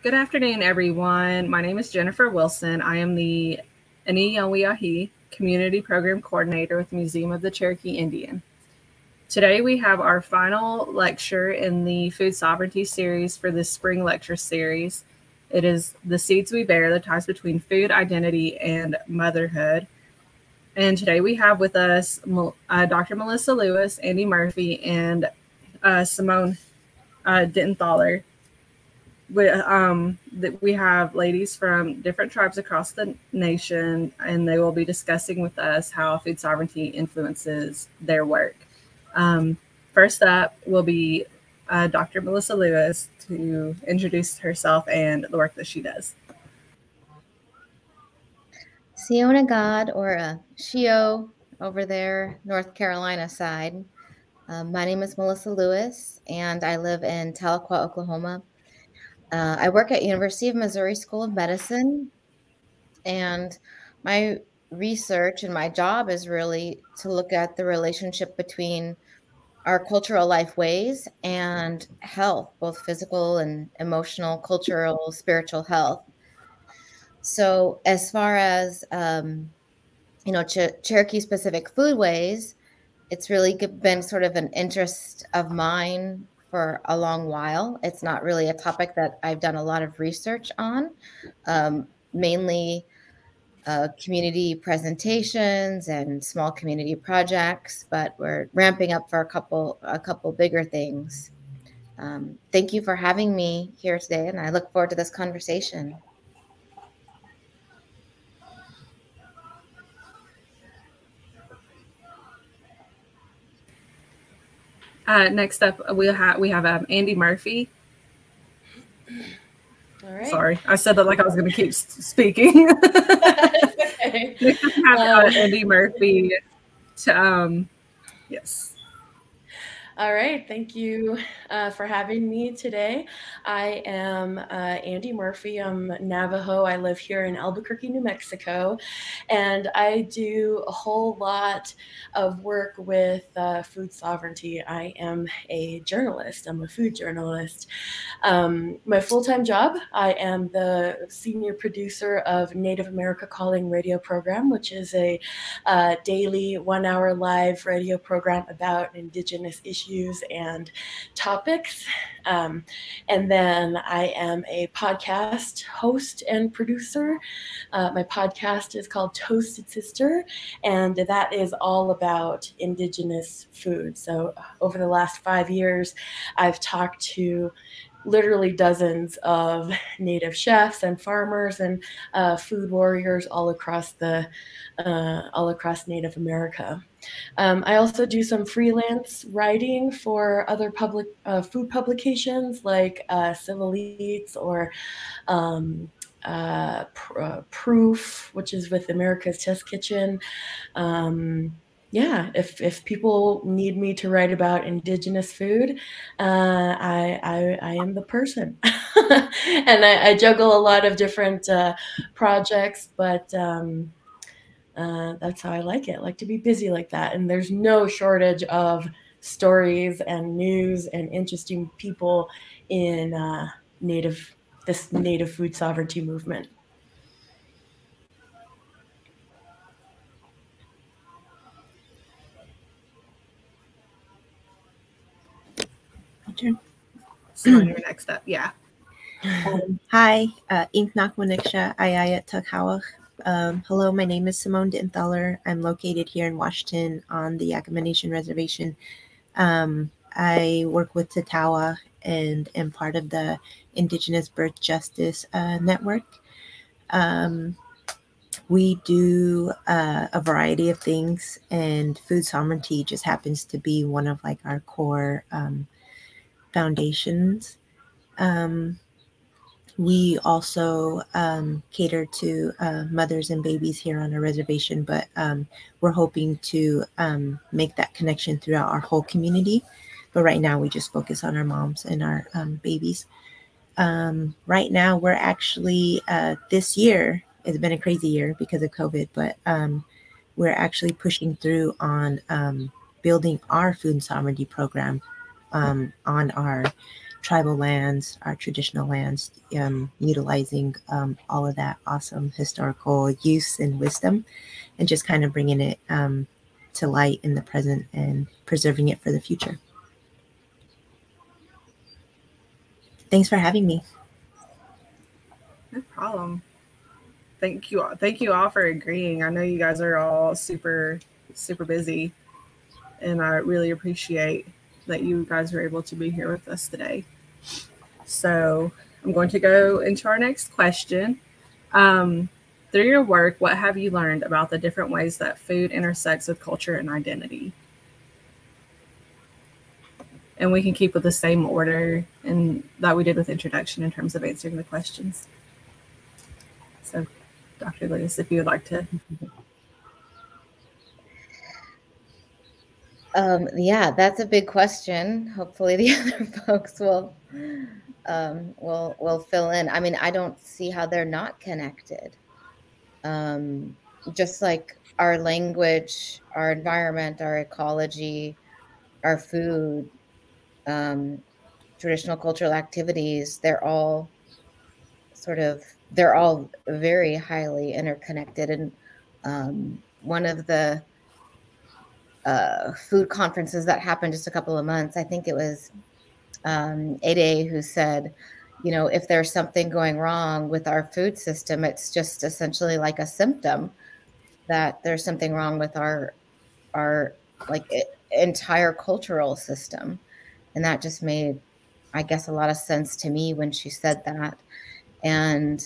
Good afternoon, everyone. My name is Jennifer Wilson. I am the Aniyvwiyahi Community Program Coordinator with the Museum of the Cherokee Indian. Today we have our final lecture in the Food Sovereignty series for this spring lecture series. It is The Seeds We Bear, the ties between food identity and motherhood. And today we have with us Dr. Melissa Lewis, Andi Murphy, and Semone Dittenholer. We have ladies from different tribes across the nation, and they will be discussing with us how food sovereignty influences their work. First up will be Dr. Melissa Lewis to introduce herself and the work that she does. Siona God, or Shio over there, North Carolina side. My name is Melissa Lewis, and I live in Ttáwaxt, Oklahoma. I work at University of Missouri School of Medicine, and my research and my job is really to look at the relationship between our cultural life ways and health, both physical and emotional, cultural, spiritual health. So as far as Cherokee specific foodways, it's really been sort of an interest of mine for a long while. It's not really a topic that I've done a lot of research on, mainly community presentations and small community projects, but we're ramping up for a couple bigger things. Thank you for having me here today, and I look forward to this conversation. Next up, we have Andi Murphy. All right. Sorry, I said that like I was going to keep speaking. Okay. Next up, we have Andi Murphy. Yes. All right, thank you for having me today. I am Andi Murphy. I'm Navajo. I live here in Albuquerque, New Mexico, and I do a whole lot of work with food sovereignty. I am a journalist. I'm a food journalist. My full-time job, I am the senior producer of Native America Calling radio program, which is a daily 1-hour live radio program about Indigenous issues and topics. And then I am a podcast host and producer. My podcast is called Toasted Sister, and that is all about Indigenous food. So over the last 5 years, I've talked to literally dozens of Native chefs and farmers and food warriors all across Native America. I also do some freelance writing for other public food publications like Civil Eats or Proof, which is with America's Test Kitchen. Yeah, if people need me to write about Indigenous food, I am the person. And I juggle a lot of different projects, but that's how I like it. I like to be busy like that. And there's no shortage of stories and news and interesting people in this Native food sovereignty movement. So you're next up, yeah. Hi, Aniyvwiyahi Ayaya Ttáwaxt. Hello, my name is Semone Dittenholer. I'm located here in Washington on the Yakama Nation Reservation. I work with Ttáwaxt and am part of the Indigenous Birth Justice Network. We do a variety of things, and food sovereignty just happens to be one of like our core foundations. We also cater to mothers and babies here on our reservation, but we're hoping to make that connection throughout our whole community. But right now we just focus on our moms and our babies. Right now we're actually, this year, it's been a crazy year because of COVID, but we're actually pushing through on building our food sovereignty program on our tribal lands, our traditional lands, utilizing all of that awesome historical use and wisdom, and just kind of bringing it to light in the present and preserving it for the future. Thanks for having me. No problem. Thank you all for agreeing. I know you guys are all super busy, and I really appreciate that you guys were able to be here with us today. So I'm going to go into our next question. Through your work, what have you learned about the different ways that food intersects with culture and identity? And we can keep with the same order and that we did with introduction in terms of answering the questions. So, Dr. Lewis, if you would like to. Yeah, that's a big question. Hopefully the other folks will fill in. I mean, I don't see how they're not connected. Just like our language, our environment, our ecology, our food, traditional cultural activities, they're all very highly interconnected. And one of the food conferences that happened just a couple of months, I think it was Ade who said, you know, if there's something going wrong with our food system, it's just essentially like a symptom that there's something wrong with our like entire cultural system. And that just made, I guess, a lot of sense to me when she said that. And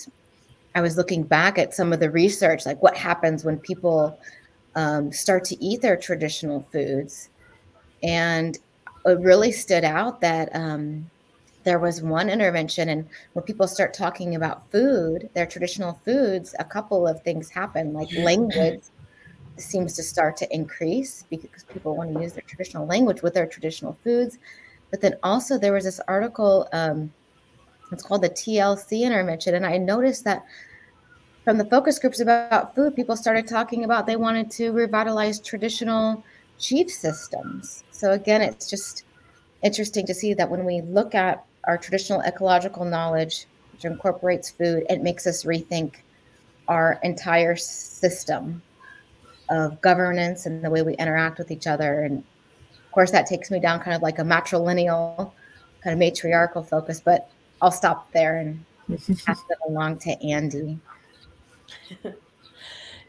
I was looking back at some of the research, like what happens when people start to eat their traditional foods. And it really stood out that there was one intervention, and when people start talking about food, their traditional foods, a couple of things happen, like language seems to start to increase because people want to use their traditional language with their traditional foods. But then also there was this article, it's called the TLC intervention. And I noticed that from the focus groups about food, people started talking about they wanted to revitalize traditional chief systems. So again, it's just interesting to see that when we look at our traditional ecological knowledge, which incorporates food, it makes us rethink our entire system of governance and the way we interact with each other. And of course, that takes me down kind of like a matrilineal, kind of matriarchal focus, but I'll stop there and pass it along to Andi.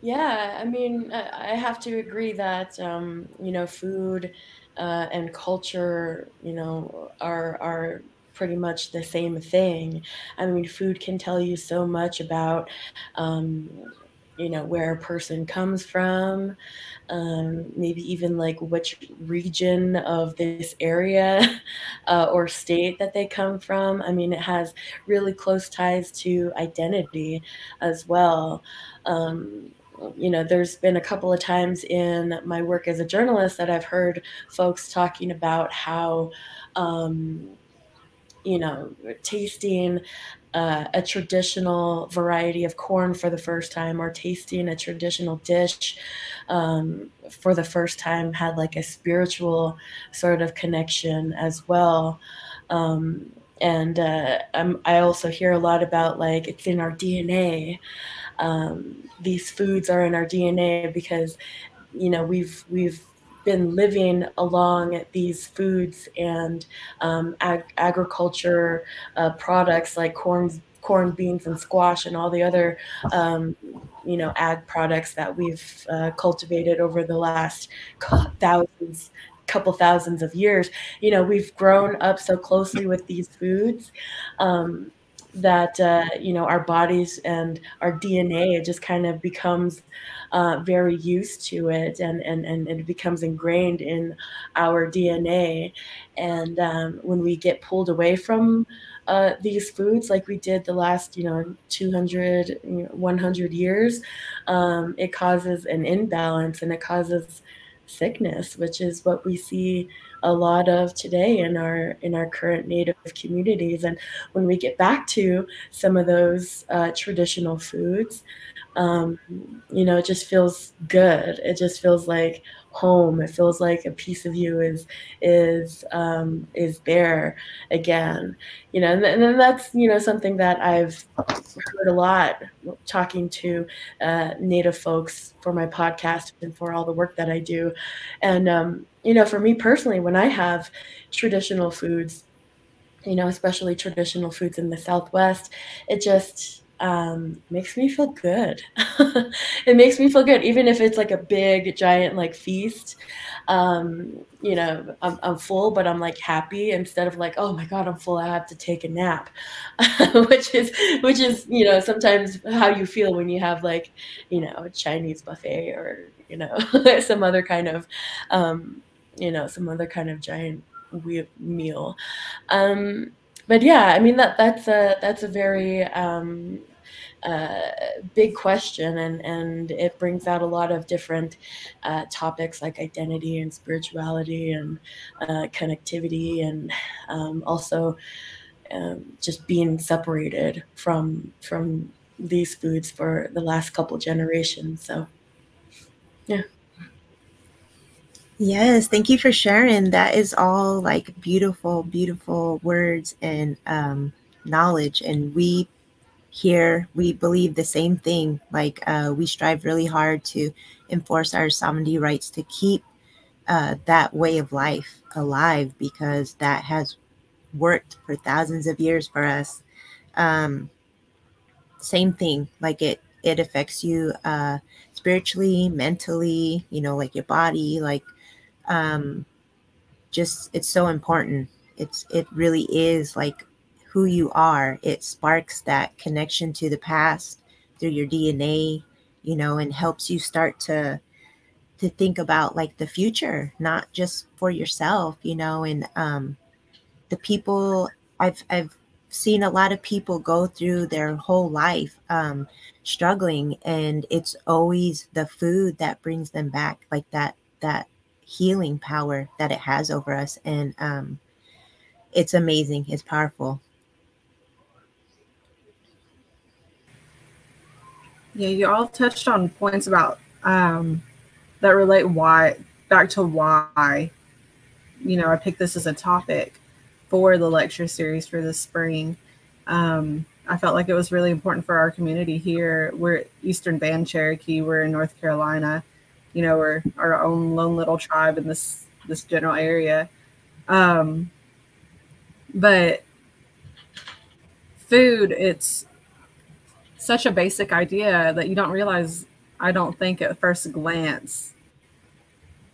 Yeah, I mean, I have to agree that, you know, food and culture, you know, are pretty much the same thing. I mean, food can tell you so much about, you know, where a person comes from, maybe even like which region of this area or state that they come from. I mean, it has really close ties to identity as well. You know, there's been a couple of times in my work as a journalist that I've heard folks talking about how, you know, tasting a traditional variety of corn for the first time, or tasting a traditional dish for the first time, had like a spiritual sort of connection as well. And I also hear a lot about like it's in our DNA. These foods are in our DNA because, you know, we've been living along these foods and agriculture products like corn, beans, and squash, and all the other you know, ag products that we've cultivated over the last couple thousands of years. You know, we've grown up so closely with these foods that you know, our bodies and our DNA just kind of becomes very used to it, and it becomes ingrained in our DNA. And when we get pulled away from these foods, like we did the last, you know, 200, 100 years, it causes an imbalance, and it causes sickness, which is what we see a lot of today in our current Native communities. And when we get back to some of those traditional foods, it just feels good. It just feels like home. It feels like a piece of you is there again. And then that's something that I've heard a lot talking to Native folks for my podcast and for all the work that I do. And for me personally, when I have traditional foods, especially traditional foods in the Southwest, it just makes me feel good. It makes me feel good, even if it's like a big, giant, like feast. I'm full, but I'm like happy instead of like, oh my God, I'm full, I have to take a nap, which is sometimes how you feel when you have like, a Chinese buffet or, some other kind of, giant meal. But yeah, I mean that's a very big question, and it brings out a lot of different topics like identity and spirituality and connectivity, and also just being separated from these foods for the last couple generations. So yeah. Yes, thank you for sharing. That is all like beautiful, beautiful words and knowledge. And we believe the same thing. Like we strive really hard to enforce our sovereignty rights to keep that way of life alive, because that has worked for thousands of years for us. Same thing, like it affects you spiritually, mentally, like your body, like just it's so important. It really is like who you are. It sparks that connection to the past through your DNA, and helps you start to think about like the future, not just for yourself, and the people I've seen a lot of people go through their whole life struggling, and it's always the food that brings them back, like that healing power that it has over us. And it's amazing. It's powerful. Yeah, you all touched on points about that relate back to why I picked this as a topic for the lecture series for this spring. I felt like it was really important for our community here. We're Eastern Band Cherokee. We're in North Carolina. We're our own lone little tribe in this general area. But food, it's such a basic idea that you don't realize, I don't think at first glance,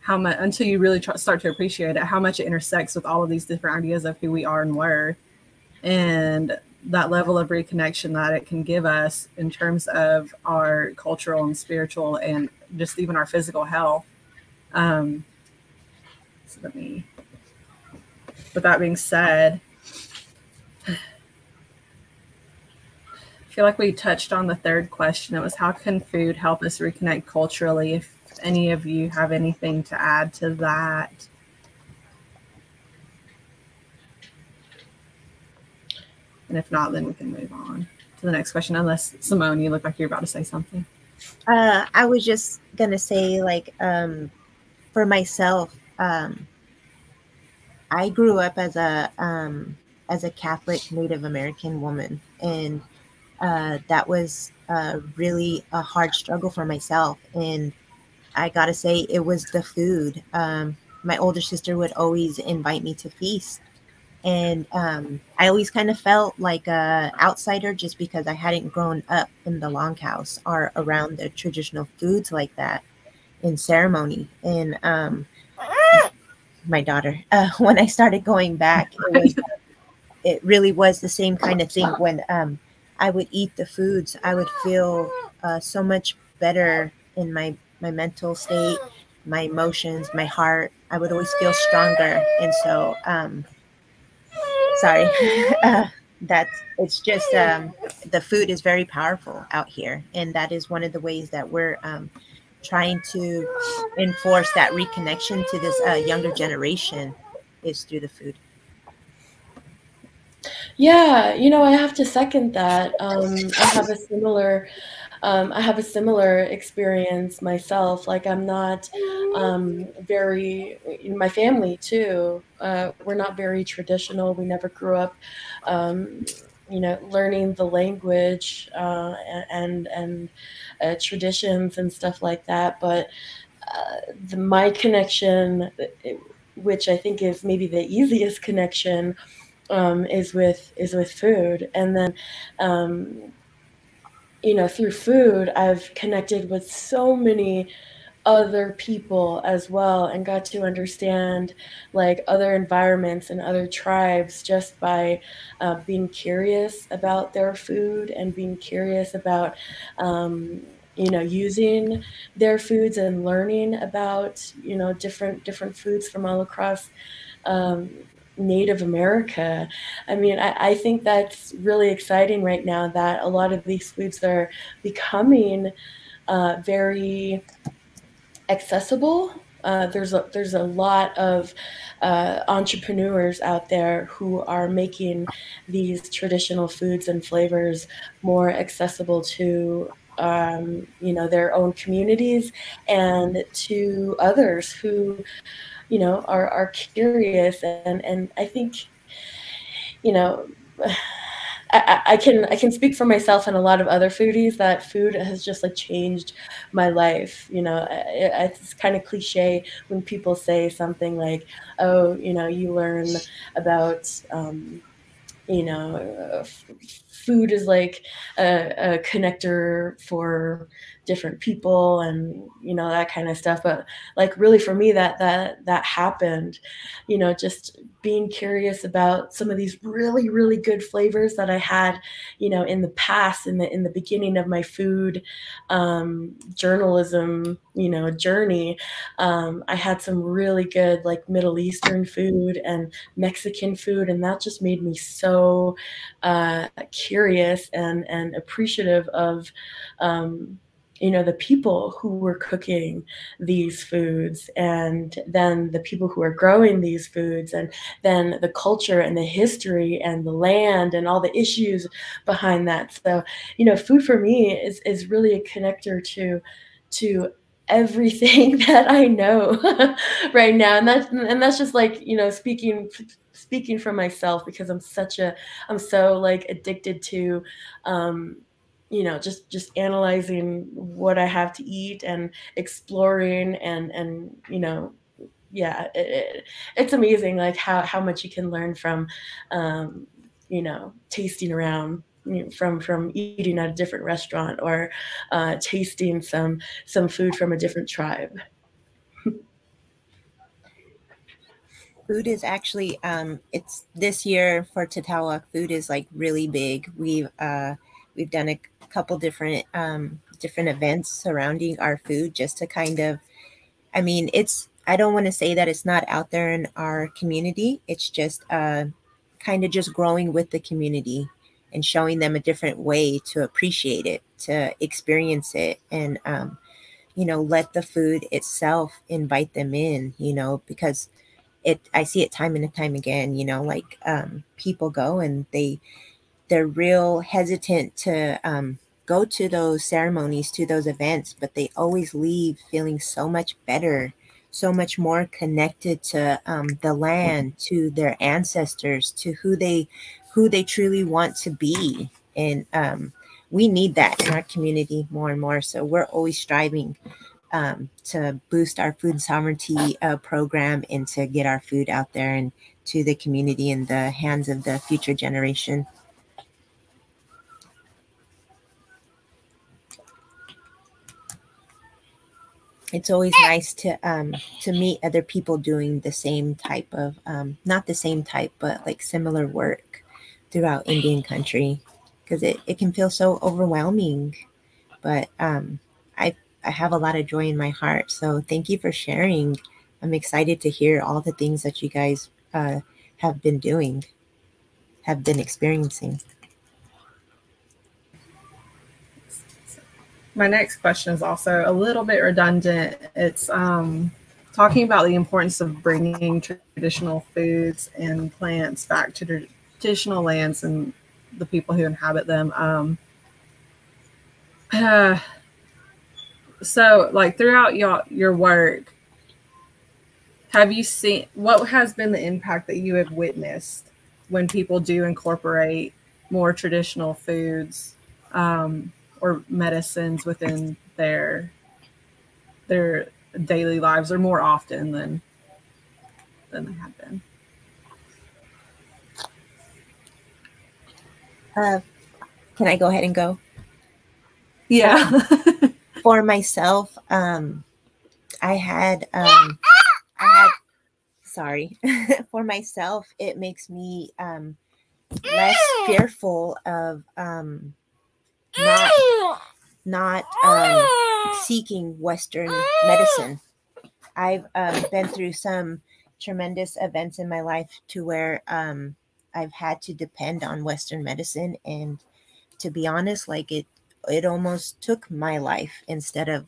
how much, until you really start to appreciate it, how much it intersects with all of these different ideas of who we are and were, and that level of reconnection that it can give us in terms of our cultural and spiritual and just even our physical health. So with that being said, I feel like we touched on the third question. It was, how can food help us reconnect culturally? If any of you have anything to add to that. And if not, then we can move on to the next question, unless Semone, you look like you're about to say something. I was just going to say, like, for myself, I grew up as a Catholic Native American woman, and that was really a hard struggle for myself. And I gotta say, it was the food. My older sister would always invite me to feast, and I always kind of felt like a outsider just because I hadn't grown up in the longhouse or around the traditional foods like that in ceremony. And my daughter, when I started going back, it really was the same kind of thing. When I would eat the foods, I would feel so much better in my mental state, my emotions, my heart. I would always feel stronger. And so, sorry, it's just the food is very powerful out here. And that is one of the ways that we're trying to enforce that reconnection to this younger generation. is through the food. Yeah, I have to second that. I have a similar experience myself. Like I'm not very, my family too. We're not very traditional. We never grew up, learning the language and traditions and stuff like that. But my connection, which I think is maybe the easiest connection, is with food. And then through food I've connected with so many other people as well, and got to understand like other environments and other tribes just by being curious about their food and being curious about using their foods and learning about different foods from all across Native America. I mean, I think that's really exciting right now that a lot of these foods are becoming very accessible. There's a lot of entrepreneurs out there who are making these traditional foods and flavors more accessible to their own communities and to others who are curious. And I think I can speak for myself and a lot of other foodies that food has just like changed my life. It's kind of cliche when people say something like, oh, you learn about food is like a connector for different people and that kind of stuff. But like really for me that happened, just being curious about some of these really, really good flavors that I had in the past, in the beginning of my food journalism journey. I had some really good like Middle Eastern food and Mexican food, and that just made me so curious and appreciative of the people who were cooking these foods, and then the people who are growing these foods, and then the culture and the history and the land and all the issues behind that. So food for me is really a connector to everything that I know right now. And that's just like, speaking for myself, because I'm so like addicted to, just analyzing what I have to eat and exploring and yeah, it's amazing like how much you can learn from, tasting around, from eating at a different restaurant or tasting some food from a different tribe. Food is actually it's this year for Ttáwaxt, food is like really big. We've done a couple different events surrounding our food, just to kind of, I mean, I don't want to say that it's not out there in our community. It's just kind of just growing with the community and showing them a different way to appreciate it, to experience it, and let the food itself invite them in, because I see it time and time again, like people go and they're real hesitant to go to those ceremonies, to those events, but they always leave feeling so much better, so much more connected to the land, to their ancestors, to who they truly want to be. And we need that in our community more and more. So we're always striving to boost our food sovereignty program and to get our food out there and to the community in the hands of the future generation. It's always nice to meet other people doing the same type of, not the same type, but like similar work throughout Indian country, because it can feel so overwhelming. But I have a lot of joy in my heart. So thank you for sharing. I'm excited to hear all the things that you guys have been doing, have been experiencing. My next question is also a little bit redundant. It's talking about the importance of bringing traditional foods and plants back to traditional lands and the people who inhabit them. So, like throughout your work, have you seen what has been the impact that you have witnessed when people do incorporate more traditional foods or medicines within their daily lives, or more often than they have been? Can I go ahead and go? Yeah. For myself, I had sorry. For myself, it makes me less fearful of not seeking Western medicine. I've been through some tremendous events in my life to where I've had to depend on Western medicine, and to be honest, like it almost took my life instead of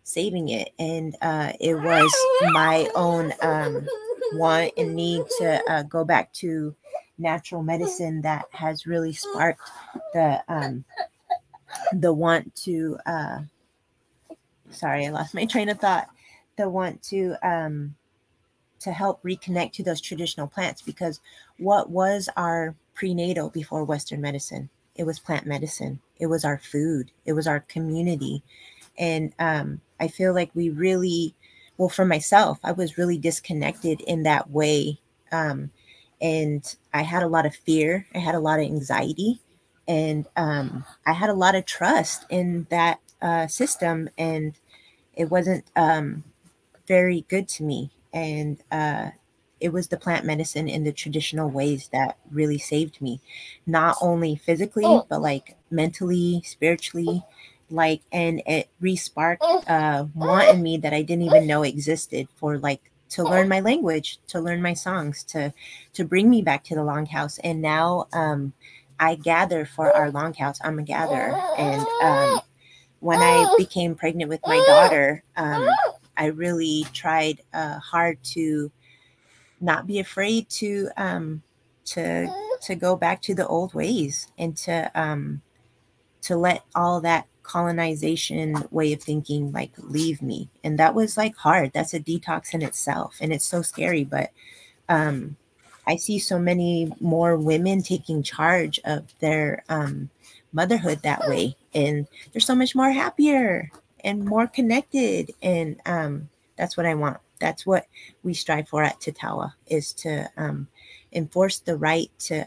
saving it. And it was my own want and need to go back to natural medicine that has really sparked the want to sorry, I lost my train of thought. The want to help reconnect to those traditional plants, because what was our prenatal before Western medicine? It was plant medicine. It was our food. It was our community. And I feel like we really, well, for myself, I was really disconnected in that way. And I had a lot of fear. I had a lot of anxiety. And I had a lot of trust in that system. And it wasn't very good to me. And it was the plant medicine in the traditional ways that really saved me, not only physically, but like mentally, spiritually, like, and it re-sparked want in me that I didn't even know existed, for like to learn my language, to learn my songs, to bring me back to the longhouse. And now I gather for our longhouse. I'm a gatherer. And when I became pregnant with my daughter, I really tried hard to not be afraid to go back to the old ways, and to let all that colonization way of thinking like leave me. And that was like hard. That's a detox in itself, and it's so scary. But I see so many more women taking charge of their motherhood that way, and they're so much more happier and more connected. And that's what I want. That's what we strive for at Ttáwaxt, is to enforce the right to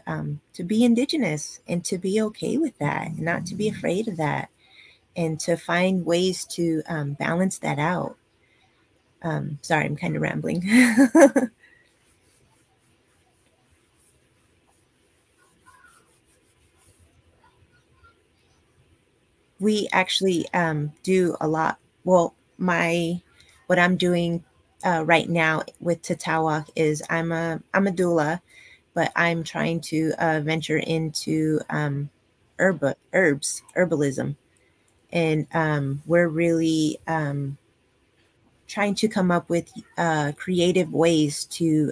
be Indigenous, and to be okay with that, and not to be afraid of that, and to find ways to balance that out. Sorry, I'm kind of rambling. We actually do a lot. Well, what I'm doing right now with Ttáwaxt is I'm a doula, but I'm trying to venture into herbalism, and we're really trying to come up with creative ways to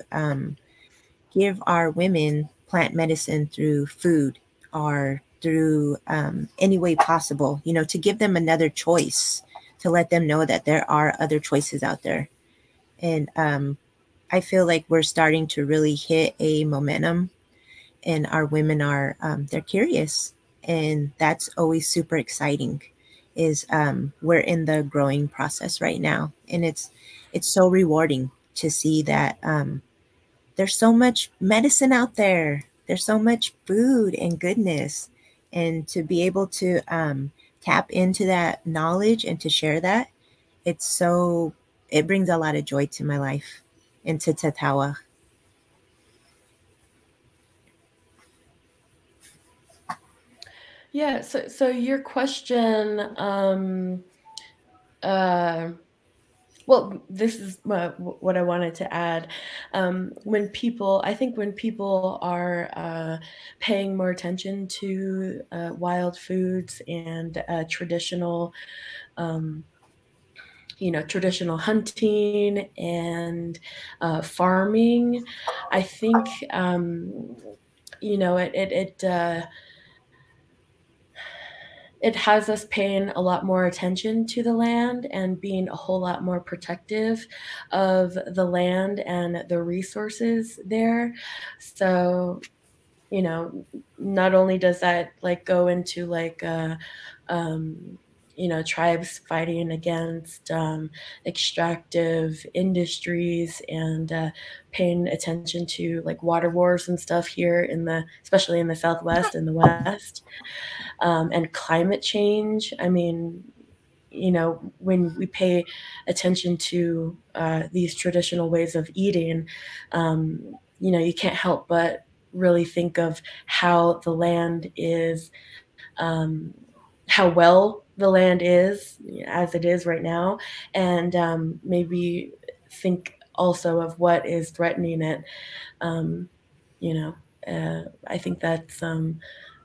give our women plant medicine through food, or through any way possible, to give them another choice, to let them know that there are other choices out there. And I feel like we're starting to really hit a momentum, and our women are, they're curious. And that's always super exciting, is we're in the growing process right now. And it's so rewarding to see that there's so much medicine out there. There's so much food and goodness. And to be able to tap into that knowledge and to share that, it brings a lot of joy to my life and to Ttáwaxt. Yeah, so your question, well, this is what I wanted to add. When people are paying more attention to wild foods and traditional traditional hunting and farming. I think, it has us paying a lot more attention to the land and being a whole lot more protective of the land and the resources there. So, not only does that go into tribes fighting against extractive industries and paying attention to water wars and stuff here especially in the Southwest and the West, and climate change. I mean, when we pay attention to these traditional ways of eating, you can't help but really think of how the land is, how well the land is as it is right now, and maybe think also of what is threatening it. I think that's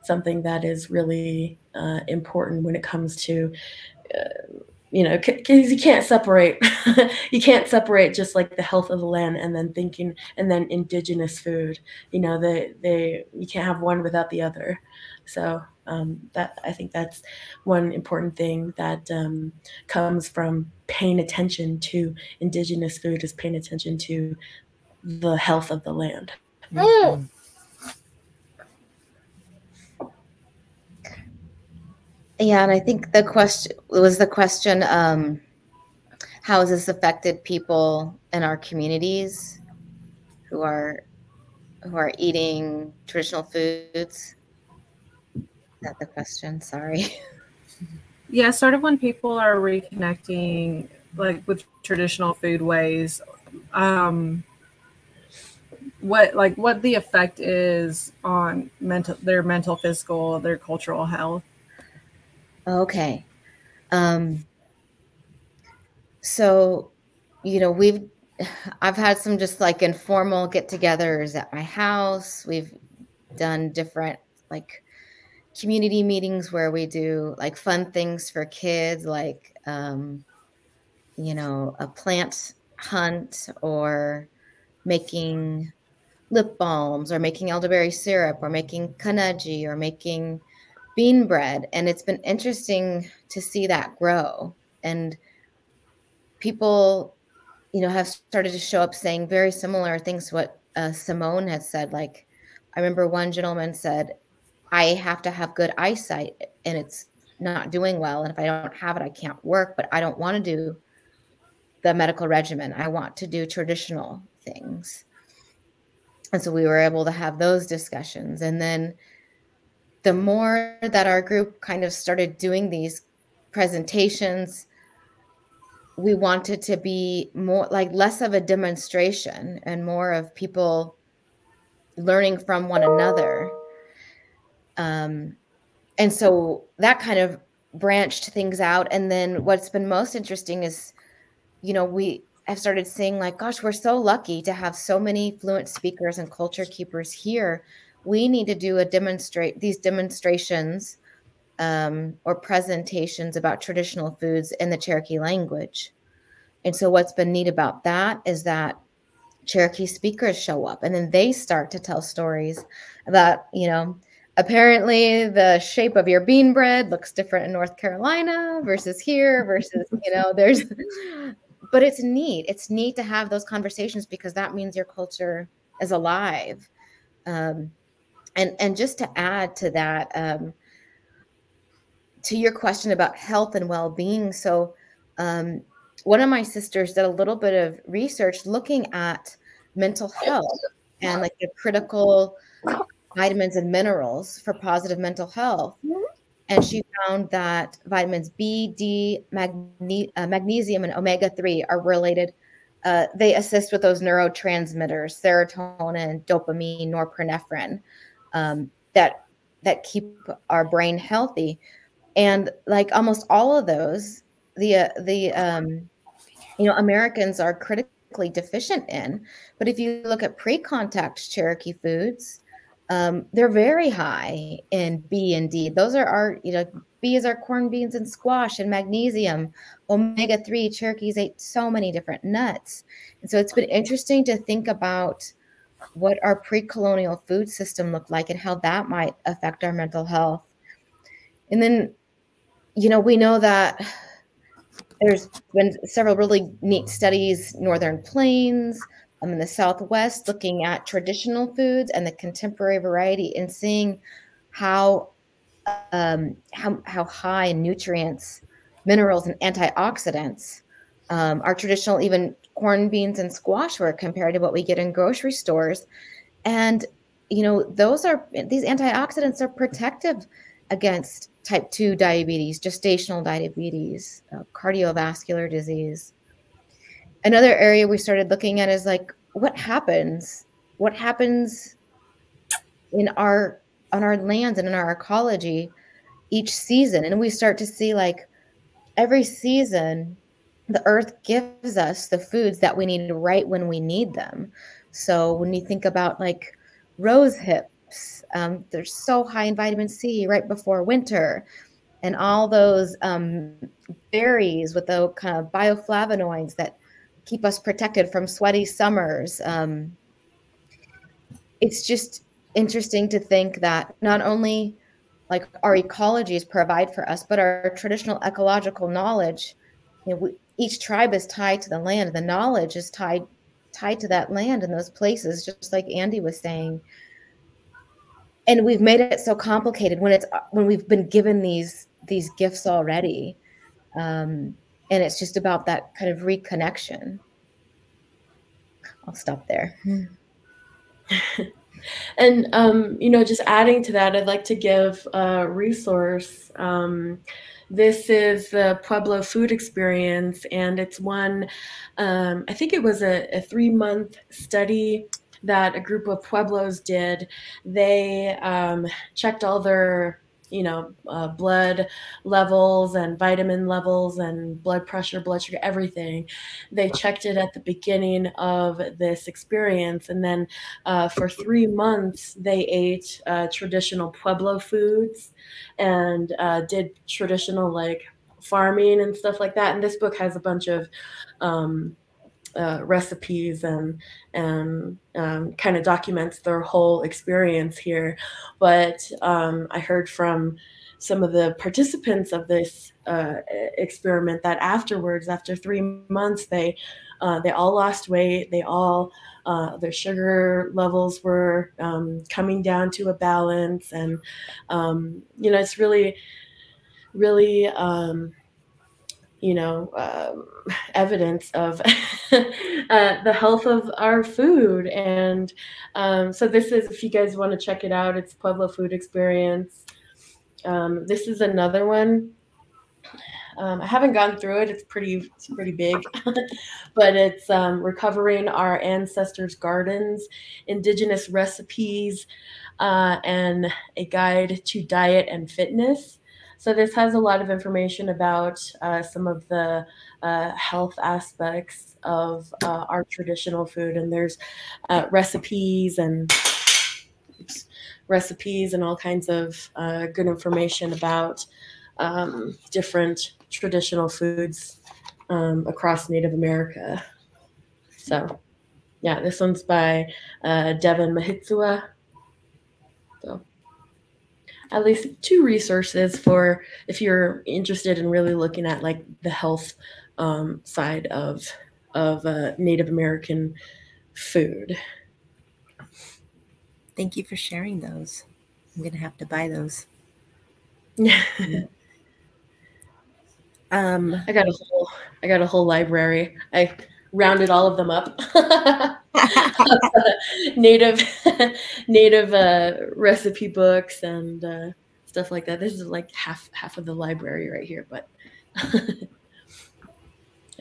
something that is really important when it comes to, because you can't separate you can't separate just the health of the land and then indigenous food. You can't have one without the other. So that I think that's one important thing that comes from paying attention to indigenous food, is paying attention to the health of the land. Mm. Yeah, and I think the question, how has this affected people in our communities who are eating traditional foods? Is that the question? Sorry. Yeah, sort of when people are reconnecting with traditional food ways, what the effect is on their mental, physical, their cultural health. Okay. So, I've had some just informal get-togethers at my house. We've done different community meetings where we do fun things for kids, a plant hunt, or making lip balms, or making elderberry syrup, or making kanaji, or making bean bread. And it's been interesting to see that grow. And people, have started to show up saying very similar things to what Semone has said. I remember one gentleman said, I have to have good eyesight and it's not doing well. And if I don't have it, I can't work, but I don't want to do the medical regimen. I want to do traditional things. And so we were able to have those discussions. And then the more that our group kind of started doing these presentations, we wanted to be more less of a demonstration and more of people learning from one another. And so that kind of branched things out. And then what's been most interesting is, we have started saying gosh, we're so lucky to have so many fluent speakers and culture keepers here. We need to do these demonstrations or presentations about traditional foods in the Cherokee language. And so what's been neat about that is that Cherokee speakers show up and then they start to tell stories about, apparently the shape of your bean bread looks different in North Carolina versus here versus, but it's neat. It's neat to have those conversations because that means your culture is alive. And just to add to that, to your question about health and well-being. So one of my sisters did a little bit of research looking at mental health and the critical vitamins and minerals for positive mental health. And she found that vitamins B, D, magnesium, and omega-3 are related. They assist with those neurotransmitters, serotonin, dopamine, norepinephrine, that keep our brain healthy. And almost all of those, Americans are critically deficient in. But if you look at pre-contact Cherokee foods, they're very high in B and D. Those are our, B is our corn, beans, and squash, and magnesium. Omega-3, Cherokees ate so many different nuts. And so it's been interesting to think about what our pre-colonial food system looked like and how that might affect our mental health. And then, you know, we know that there's been several really neat studies, Northern Plains, in the Southwest, looking at traditional foods and the contemporary variety and seeing how high in nutrients, minerals, and antioxidants our traditional even corn, beans, and squash were compared to what we get in grocery stores. And, you know, these antioxidants are protective against type 2 diabetes, gestational diabetes, cardiovascular disease. Another area we started looking at is like, what happens on our lands and in our ecology each season? And we start to see, like, every season, the earth gives us the foods that we need right when we need them. So when you think about like rose hips, they're so high in vitamin C right before winter, and all those berries with the kind of bioflavonoids that keep us protected from sweaty summers. It's just interesting to think that not only like our ecologies provide for us, but our traditional ecological knowledge, you know, each tribe is tied to the land. The knowledge is tied to that land and those places, just like Andy was saying. And we've made it so complicated when we've been given these gifts already. And it's just about that kind of reconnection. I'll stop there. And, you know, just adding to that, I'd like to give a resource. This is the Pueblo Food Experience, and it's one, I think it was a 3-month study that a group of Pueblos did. They checked all their, you know, blood levels and vitamin levels and blood pressure, blood sugar, everything. They checked it at the beginning of this experience. And then for 3 months, they ate traditional Pueblo foods and did traditional like farming and stuff like that. And this book has a bunch of recipes and kind of documents their whole experience here. But I heard from some of the participants of this experiment that afterwards, after 3 months, they all lost weight. They all their sugar levels were coming down to a balance, and you know, it's really you know, evidence of the health of our food. And so this is, if you guys want to check it out, it's Pueblo Food Experience. This is another one. I haven't gone through it. It's pretty big, but it's Recovering Our Ancestors' Gardens, Indigenous Recipes, and a Guide to Diet and Fitness. So this has a lot of information about some of the health aspects of our traditional food, and there's recipes and all kinds of good information about different traditional foods across Native America. So yeah, this one's by Devin Mahitsua. So at least 2 resources for if you're interested in really looking at like the health side of Native American food. Thank you for sharing those. I'm gonna have to buy those. I got a whole library. I rounded all of them up. native recipe books and stuff like that. This is like half of the library right here, but I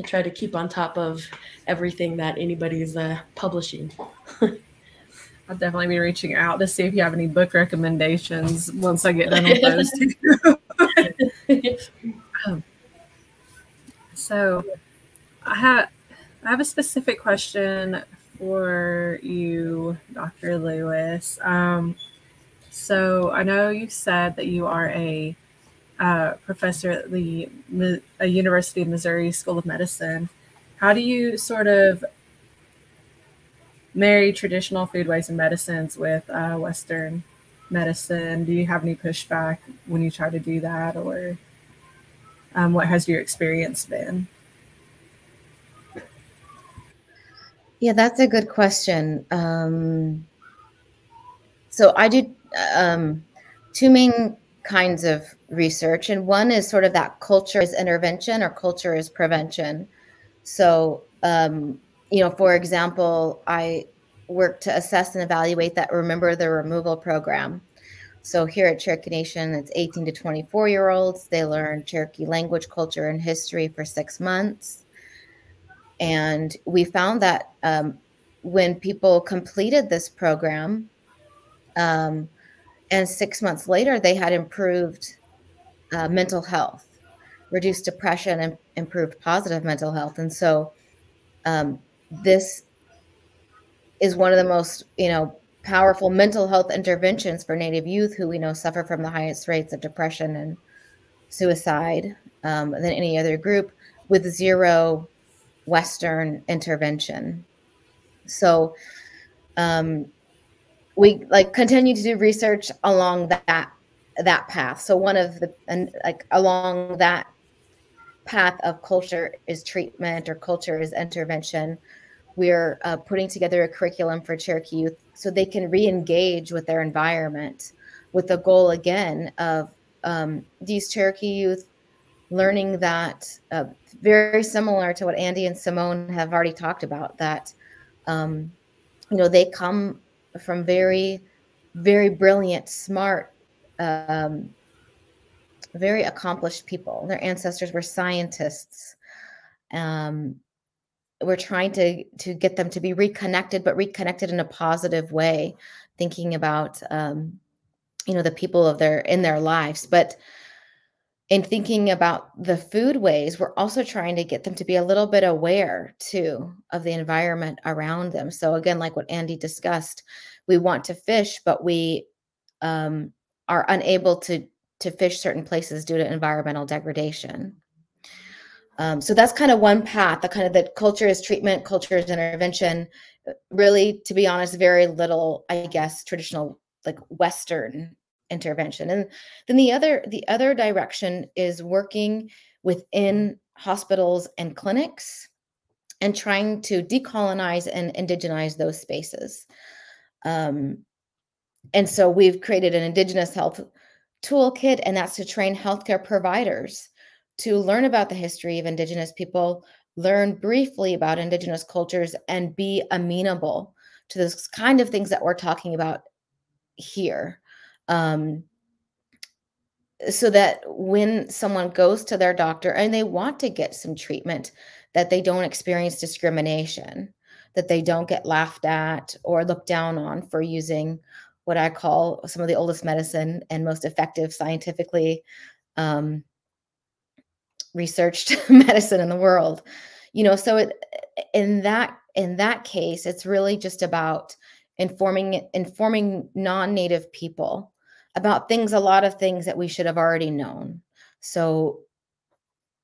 try to keep on top of everything that anybody's publishing. I'll definitely be reaching out to see if you have any book recommendations once I get done with those two. So I have a specific question for you, Dr. Lewis. So I know you said that you are a professor at the University of Missouri School of Medicine. How do you sort of marry traditional foodways and medicines with Western medicine? Do you have any pushback when you try to do that, or what has your experience been? Yeah, that's a good question. So I do two main kinds of research, and one is sort of that culture is intervention or culture is prevention. So, for example, I work to assess and evaluate that Remember the Removal program. So here at Cherokee Nation, it's 18 to 24-year-olds. They learn Cherokee language, culture, and history for 6 months. And we found that when people completed this program, and 6 months later, they had improved mental health, reduced depression, and improved positive mental health. And so this is one of the most, powerful mental health interventions for Native youth who we know suffer from the highest rates of depression and suicide than any other group, with zero Western intervention. So we continue to do research along that path. So one of the, and along that path of culture is treatment or culture is intervention, we're putting together a curriculum for Cherokee youth so they can re-engage with their environment, with the goal again of these Cherokee youth learning that very similar to what Andi and Semone have already talked about, that they come from very, very brilliant, smart, very accomplished people. Their ancestors were scientists. We're trying to get them to be reconnected, but reconnected in a positive way, thinking about the people in their lives. But in thinking about the foodways, we're also trying to get them to be a little bit aware too of the environment around them. So again, like what Andi discussed, we want to fish, but we are unable to fish certain places due to environmental degradation. So that's kind of one path, the culture is treatment, culture is intervention. Really, to be honest, very little, I guess, traditional Western intervention. And then the other direction is working within hospitals and clinics and trying to decolonize and indigenize those spaces. And so we've created an Indigenous health toolkit, and that's to train healthcare providers to learn about the history of Indigenous people, learn briefly about Indigenous cultures, and be amenable to those kind of things that we're talking about here. So that when someone goes to their doctor and they want to get some treatment, that they don't experience discrimination, that they don't get laughed at or looked down on for using what I call some of the oldest medicine and most effective scientifically researched medicine in the world. So in that case, it's really just about informing non-Native people about a lot of things that we should have already known. So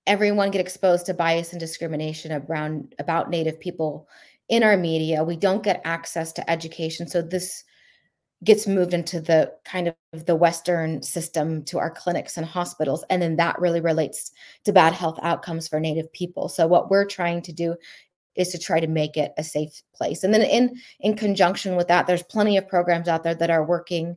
everyone get exposed to bias and discrimination about Native people in our media. We don't get access to education. So this gets moved into the kind of the Western system to our clinics and hospitals. And then that really relates to bad health outcomes for Native people. So what we're trying to do is to try to make it a safe place. And then in conjunction with that, there's plenty of programs out there that are working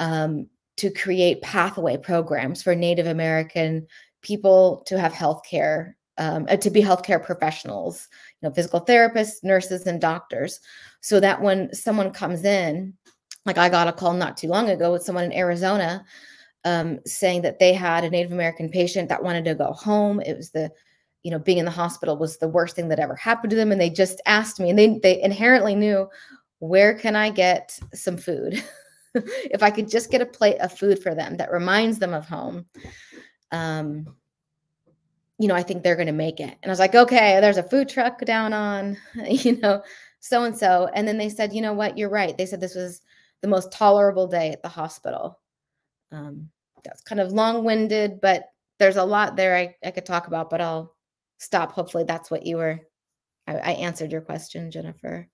to create pathway programs for Native American people to have healthcare, to be healthcare professionals, physical therapists, nurses, and doctors, so that when someone comes in, like I got a call not too long ago with someone in Arizona saying that they had a Native American patient that wanted to go home. It was being in the hospital was the worst thing that ever happened to them. And they just asked me, and they inherently knew, where can I get some food? If I could just get a plate of food for them that reminds them of home, I think they're going to make it. And I was like, okay, there's a food truck down on, so-and-so. And then they said, you know what, you're right. They said this was the most tolerable day at the hospital. that's kind of long-winded, but there's a lot there I could talk about, but I'll stop. Hopefully that's what I answered your question, Jennifer.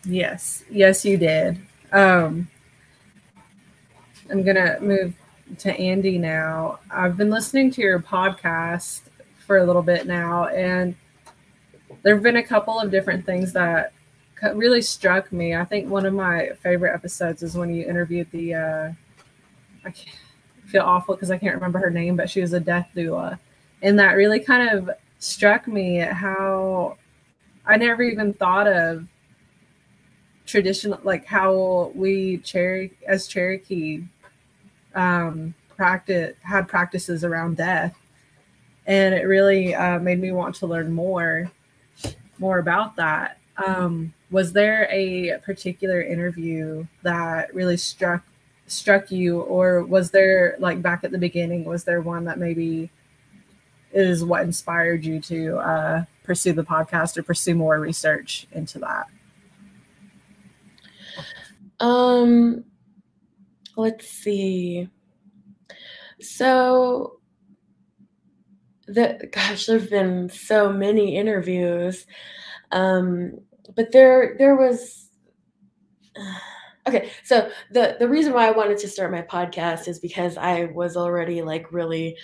Yes, you did. I'm gonna move to Andi now. I've been listening to your podcast for a little bit now, and there have been a couple of different things that really struck me. I think one of my favorite episodes is when you interviewed the I feel awful because I can't remember her name, but she was a death doula, and that really kind of struck me how I never even thought of traditional, like how we Cherokee had practices around death, and it really made me want to learn more about that. Was there a particular interview that really struck you, or was there, like back at the beginning, was there one that maybe is what inspired you to pursue the podcast or pursue more research into that? Let's see. So there've been so many interviews. But there was, okay. So the reason why I wanted to start my podcast is because I was already like really,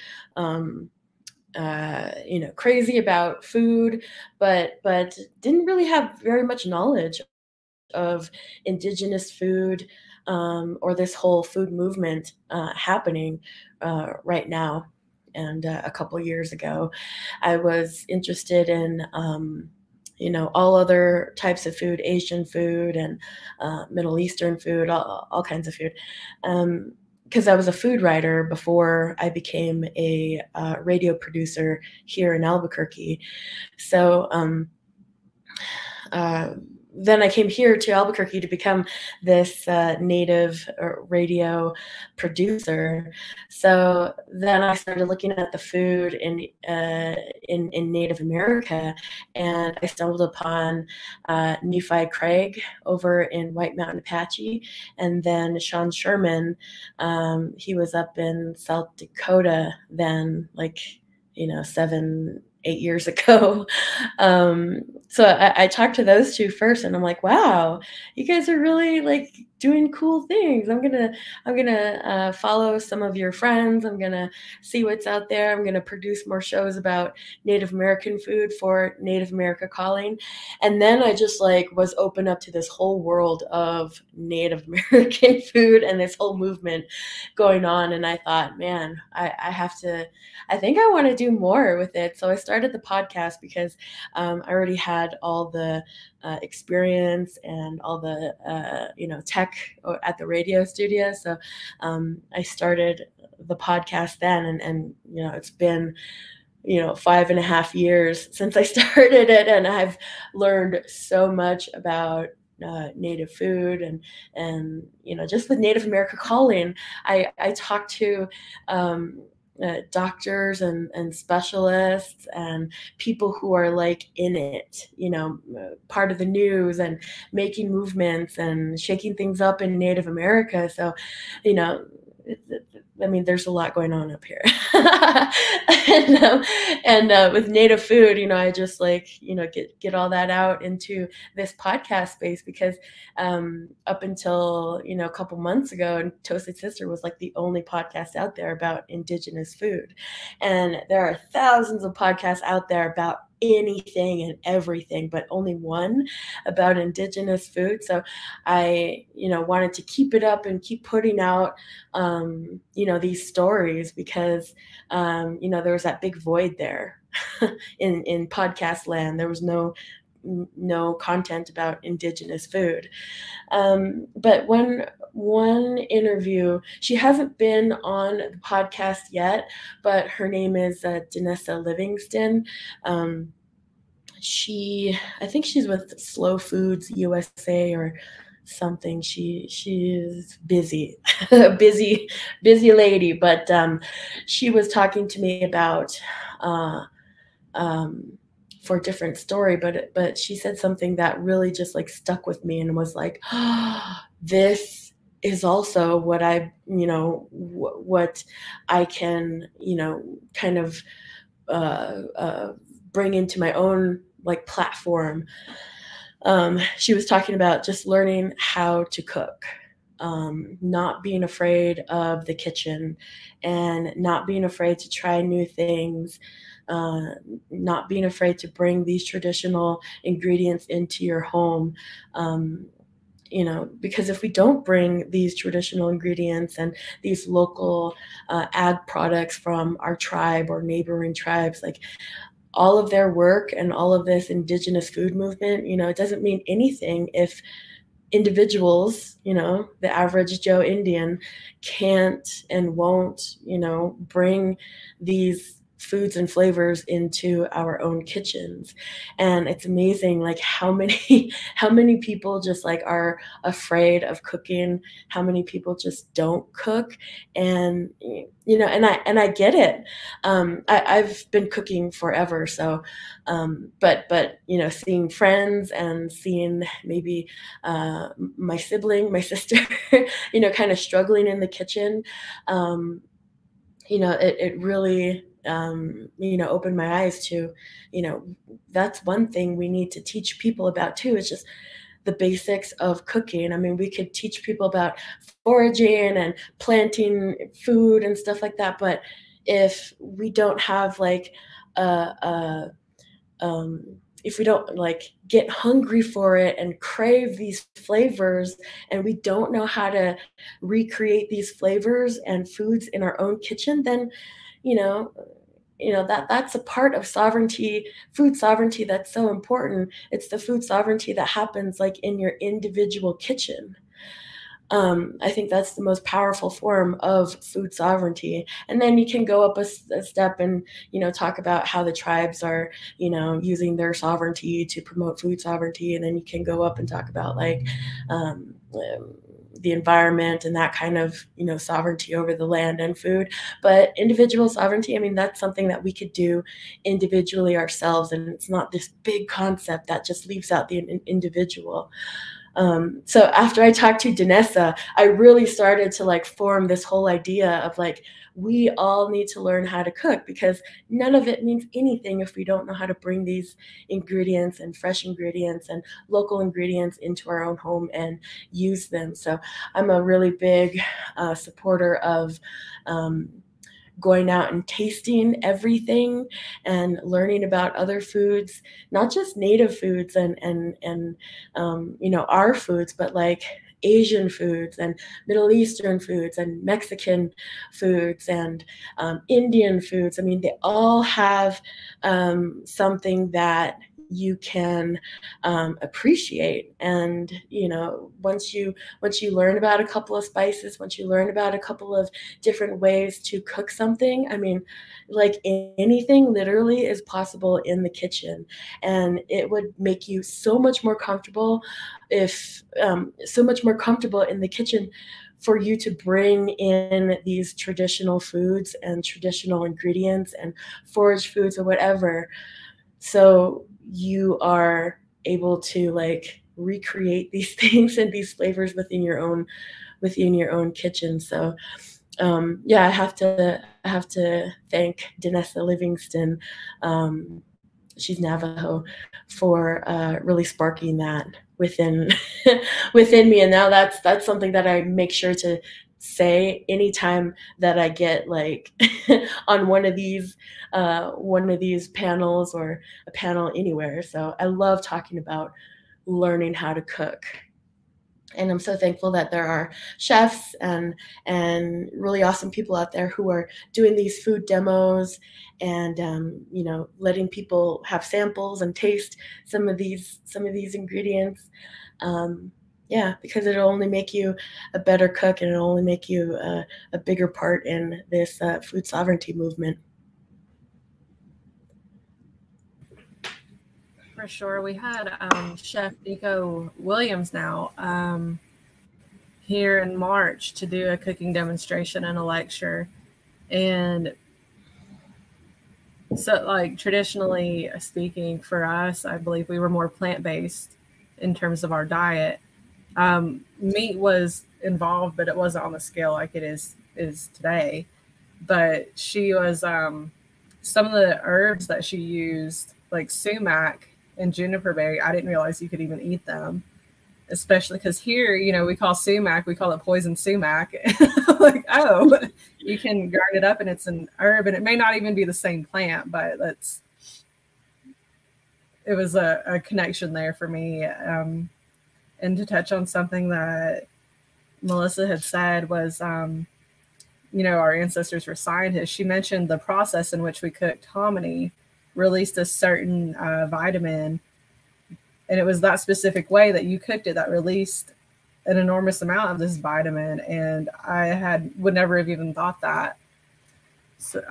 crazy about food, but didn't really have very much knowledge of indigenous food, or this whole food movement happening right now. And a couple years ago, I was interested in, all other types of food, Asian food and Middle Eastern food, all kinds of food. Because I was a food writer before I became a radio producer here in Albuquerque. So then I came here to Albuquerque to become this native radio producer. So then I started looking at the food in Native America, and I stumbled upon Nephi Craig over in White Mountain Apache, and then Sean Sherman. He was up in South Dakota then, 7-8 years ago. So I talked to those two first, and I'm like, wow, you guys are really like doing cool things. I'm gonna follow some of your friends. I'm gonna see what's out there. I'm gonna produce more shows about Native American food for Native America Calling. And then I just was open up to this whole world of Native American food and this whole movement going on. And I thought, man, I think I want to do more with it. So I started the podcast because I already had all the experience and all the tech at the radio studio. So I started the podcast then, and it's been 5.5 years since I started it, and I've learned so much about Native food and just with Native America Calling. I talked to doctors and specialists and people who are in it, part of the news and making movements and shaking things up in Native America. So, there's a lot going on up here. and with Native food, I just get all that out into this podcast space, because up until, a couple months ago, Toasted Sister was the only podcast out there about Indigenous food. And there are thousands of podcasts out there about anything and everything, but only one about Indigenous food. So I, wanted to keep it up and keep putting out, these stories, because, there was that big void there in podcast land. There was no content about Indigenous food. But one interview, she hasn't been on the podcast yet, but her name is Diné Livingston. I think she's with Slow Foods USA or something. She is busy, busy lady. But she was talking to me about for a different story, but she said something that really just stuck with me, and was oh, this is also what I, what I can, kind of bring into my own like platform. She was talking about just learning how to cook, not being afraid of the kitchen, and not being afraid to try new things, not being afraid to bring these traditional ingredients into your home. Because if we don't bring these traditional ingredients and these local ag products from our tribe or neighboring tribes, like all of their work and all of this indigenous food movement, it doesn't mean anything if individuals, the average Joe Indian can't and won't, bring these foods and flavors into our own kitchens. And it's amazing, like how many people just like are afraid of cooking, how many people just don't cook. And and I get it. I've been cooking forever, so but seeing friends and seeing maybe my sibling, my sister, kind of struggling in the kitchen, it really opened my eyes to, that's one thing we need to teach people about too. It's just the basics of cooking. I mean, we could teach people about foraging and planting food and stuff like that, but if we don't have like if we don't like get hungry for it and crave these flavors, and we don't know how to recreate these flavors and foods in our own kitchen, then that's a part of sovereignty, food sovereignty, that's so important. It's the food sovereignty that happens like in your individual kitchen. I think that's the most powerful form of food sovereignty. And then you can go up a step and, talk about how the tribes are, using their sovereignty to promote food sovereignty. And then you can go up and talk about like the environment and that kind of, sovereignty over the land and food. But individual sovereignty, I mean, that's something that we could do individually ourselves. And it's not this big concept that just leaves out the individual. So after I talked to Diné, I really started to like form this whole idea of like, we all need to learn how to cook, because none of it means anything if we don't know how to bring these ingredients and fresh ingredients and local ingredients into our own home and use them. So I'm a really big supporter of going out and tasting everything and learning about other foods, not just native foods and our foods, but like Asian foods and Middle Eastern foods and Mexican foods and Indian foods. I mean, they all have something that you can appreciate. And once you learn about a couple of spices, once you learn about a couple of different ways to cook something, I mean, like anything literally is possible in the kitchen. And it would make you so much more comfortable in the kitchen for you to bring in these traditional foods and traditional ingredients and forage foods or whatever. So you are able to like recreate these things and these flavors within your own kitchen. So I have to thank Diné Livingston, she's Navajo, for really sparking that within me. And now that's something that I make sure to say anytime that I get like on one of these panels or a panel anywhere. So I love talking about learning how to cook. And I'm so thankful that there are chefs and really awesome people out there who are doing these food demos and letting people have samples and taste some of these ingredients. Because it'll only make you a better cook, and it'll only make you a bigger part in this food sovereignty movement. For sure. We had Chef Nico Williams now here in March to do a cooking demonstration and a lecture. And so like traditionally speaking for us, I believe we were more plant-based in terms of our diet. Meat was involved, but it wasn't on the scale like it is today. But she was some of the herbs that she used, like sumac and juniper berry. I didn't realize you could even eat them, especially because here, you know, we call sumac, we call it poison sumac. Like, oh, you can grind it up and it's an herb, and it may not even be the same plant, but it was a connection there for me. And to touch on something that Melissa had said was, you know, our ancestors were scientists. She mentioned the process in which we cooked hominy released a certain vitamin, and it was that specific way that you cooked it that released an enormous amount of this vitamin. And I would never have even thought that. So,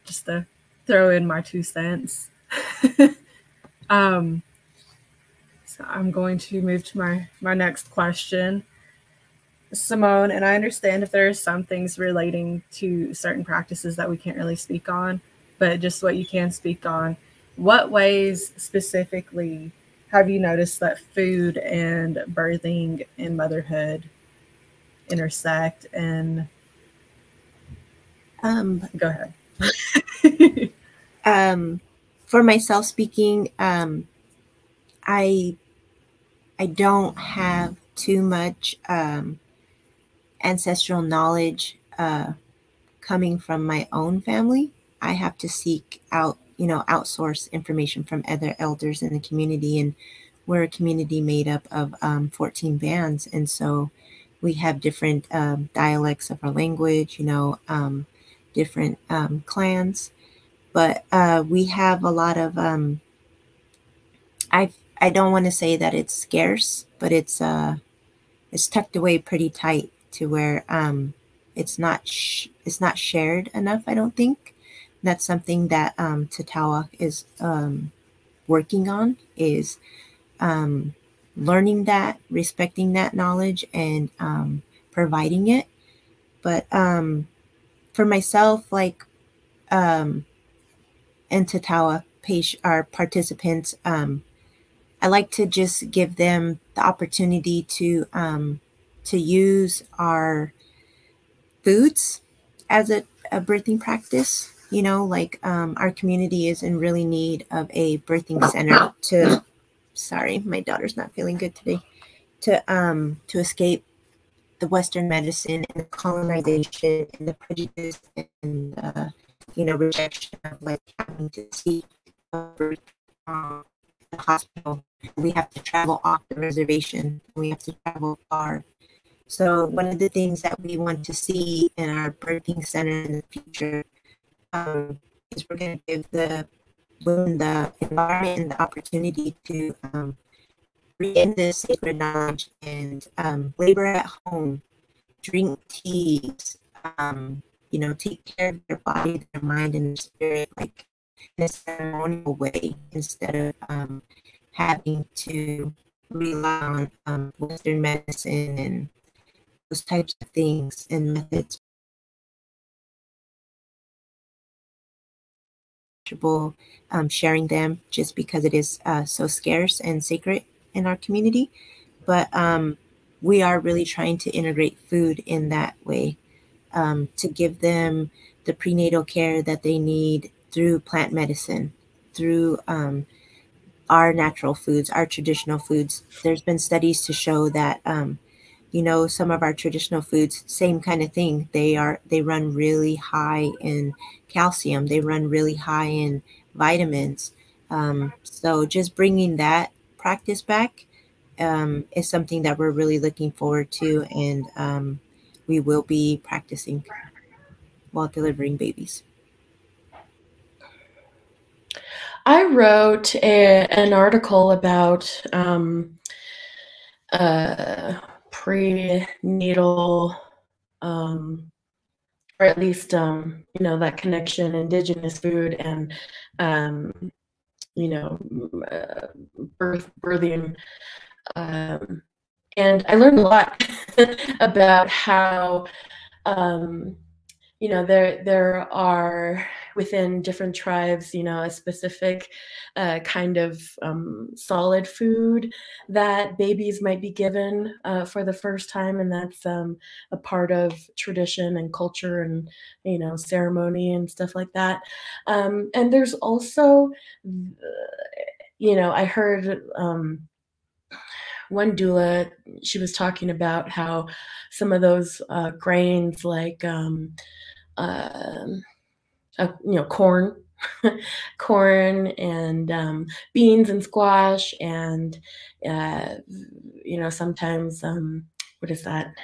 just to throw in my 2 cents. So I'm going to move to my next question. Semone, and I understand if there are some things relating to certain practices that we can't really speak on, but just what you can speak on, what ways specifically have you noticed that food and birthing and motherhood intersect? And go ahead. For myself speaking, I don't have too much ancestral knowledge coming from my own family. I have to seek out, you know, outsource information from other elders in the community. And we're a community made up of 14 bands. And so we have different dialects of our language, you know, different clans. But we have a lot of, I don't want to say that it's scarce, but it's tucked away pretty tight to where it's not shared enough, I don't think. That's something that Ttáwaxt is working on, is learning that, respecting that knowledge, and providing it. But for myself, like, and Ttáwaxt, our participants, I like to just give them the opportunity to use our foods as a birthing practice. You know, like our community is in really need of a birthing center to, sorry, my daughter's not feeling good today, to escape the Western medicine and the colonization and the prejudice and you know, rejection of like having to see birth the hospital. We have to travel off the reservation. We have to travel far. So one of the things that we want to see in our birthing center in the future is we're going to give the women the environment and the opportunity to regain this sacred knowledge and labor at home, drink teas, you know, take care of their body, their mind, and their spirit, like in a ceremonial way, instead of having to rely on Western medicine and those types of things and methods. Sharing them just because it is so scarce and sacred in our community. But we are really trying to integrate food in that way, to give them the prenatal care that they need through plant medicine, through our natural foods, our traditional foods. There's been studies to show that you know, some of our traditional foods, same kind of thing. They run really high in calcium. They run really high in vitamins. So just bringing that practice back is something that we're really looking forward to, and we will be practicing while delivering babies. I wrote an article about prenatal, or at least, you know, that connection, indigenous food, and, you know, birthing. And I learned a lot about how you know, there are within different tribes, you know, a specific kind of solid food that babies might be given for the first time, and that's a part of tradition and culture and, you know, ceremony and stuff like that. And there's also, you know, I heard one doula, she was talking about how some of those grains like you know, corn, corn and beans and squash and you know, sometimes what is that?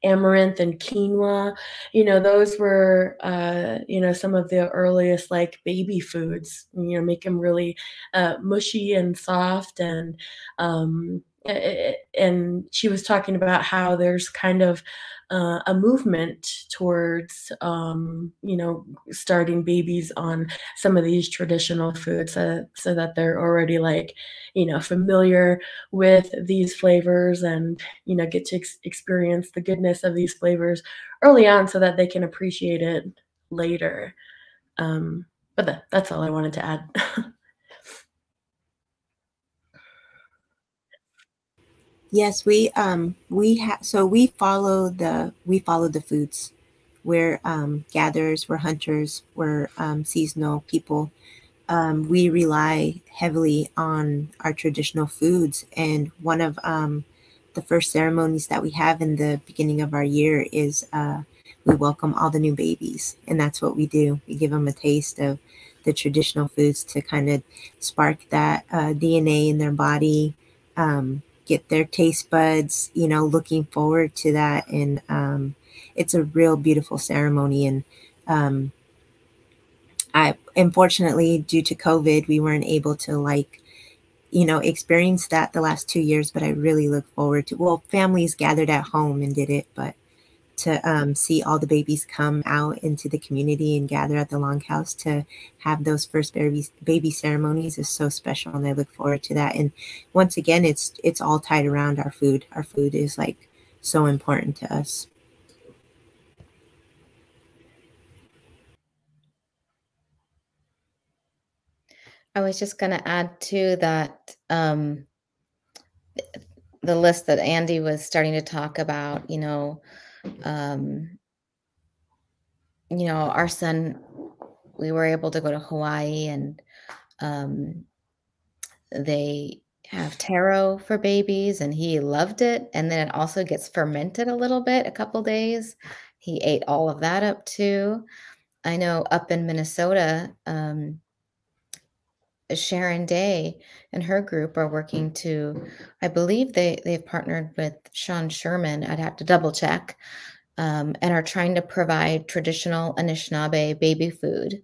Amaranth and quinoa. You know, those were you know, some of the earliest like baby foods. You know, make them really mushy and soft and she was talking about how there's kind of a movement towards, you know, starting babies on some of these traditional foods so that they're already like, you know, familiar with these flavors and, you know, get to experience the goodness of these flavors early on so that they can appreciate it later. But that's all I wanted to add. Yes, we follow the foods. We're gatherers, we're hunters, we're seasonal people. We rely heavily on our traditional foods, and one of the first ceremonies that we have in the beginning of our year is we welcome all the new babies, and that's what we do. We give them a taste of the traditional foods to kind of spark that DNA in their body, get their taste buds, you know, looking forward to that. And it's a real beautiful ceremony. And I, unfortunately, due to COVID, we weren't able to like, you know, experience that the last 2 years, but I really look forward to, well, families gathered at home and did it, but to see all the babies come out into the community and gather at the longhouse to have those first baby ceremonies is so special, and I look forward to that. And once again, it's all tied around our food. Our food is like so important to us. I was just going to add to that the list that Andi was starting to talk about, our son, we were able to go to Hawaii, and they have taro for babies, and he loved it. And then it also gets fermented a little bit, a couple days. He ate all of that up too. I know up in Minnesota, Sharon Day and her group are working to, I believe they've partnered with Sean Sherman. I'd have to double check, and are trying to provide traditional Anishinaabe baby food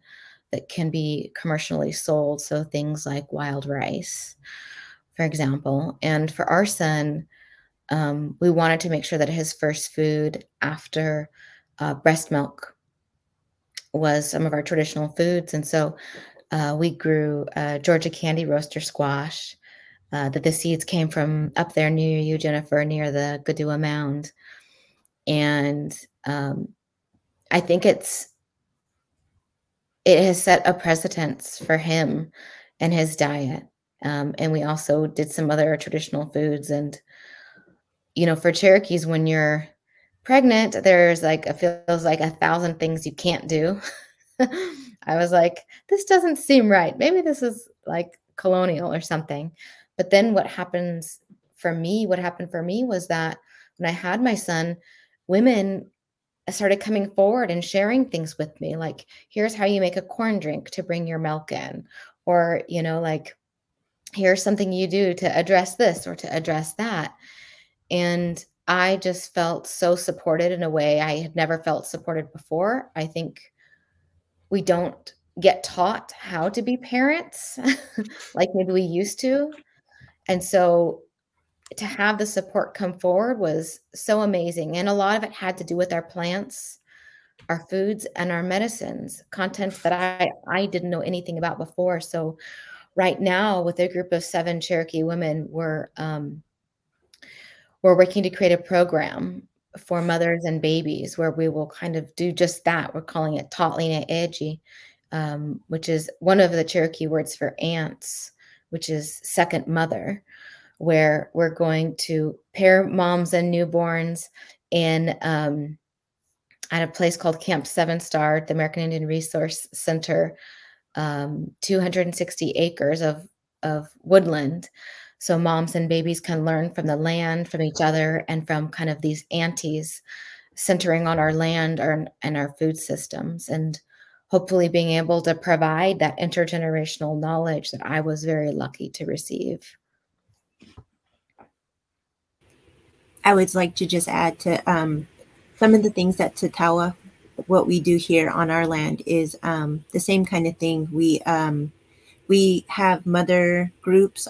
that can be commercially sold. So things like wild rice, for example. And for our son, we wanted to make sure that his first food after breast milk was some of our traditional foods. And so we grew Georgia candy roaster squash that the seeds came from up there near you, Jennifer, near the Gadua Mound. And I think it has set a precedence for him and his diet. And we also did some other traditional foods. And, for Cherokees, when you're pregnant, there's feels like 1,000 things you can't do. I was like, this doesn't seem right. Maybe this is like colonial or something. But then what happened for me was that when I had my son, women started coming forward and sharing things with me. Like, here's how you make a corn drink to bring your milk in. Or, here's something you do to address this or to address that. And I just felt so supported in a way I had never felt supported before. I think we don't get taught how to be parents like maybe we used to. And so to have the support come forward was so amazing. And a lot of it had to do with our plants, our foods, and our medicines, content that I didn't know anything about before. So right now, with a group of 7 Cherokee women, we're working to create a program for mothers and babies, where we will kind of do just that. We're calling it Ttáwaxt, which is one of the Cherokee words for aunts, which is second mother, where we're going to pair moms and newborns in at a place called Camp 7 Star at the American Indian Resource Center, 260 acres of woodland. So moms and babies can learn from the land, from each other, and from kind of these aunties centering on our land and our food systems, and hopefully being able to provide that intergenerational knowledge that I was very lucky to receive. I would like to just add to some of the things that Ttáwaxt, what we do here on our land is the same kind of thing. We have mother groups.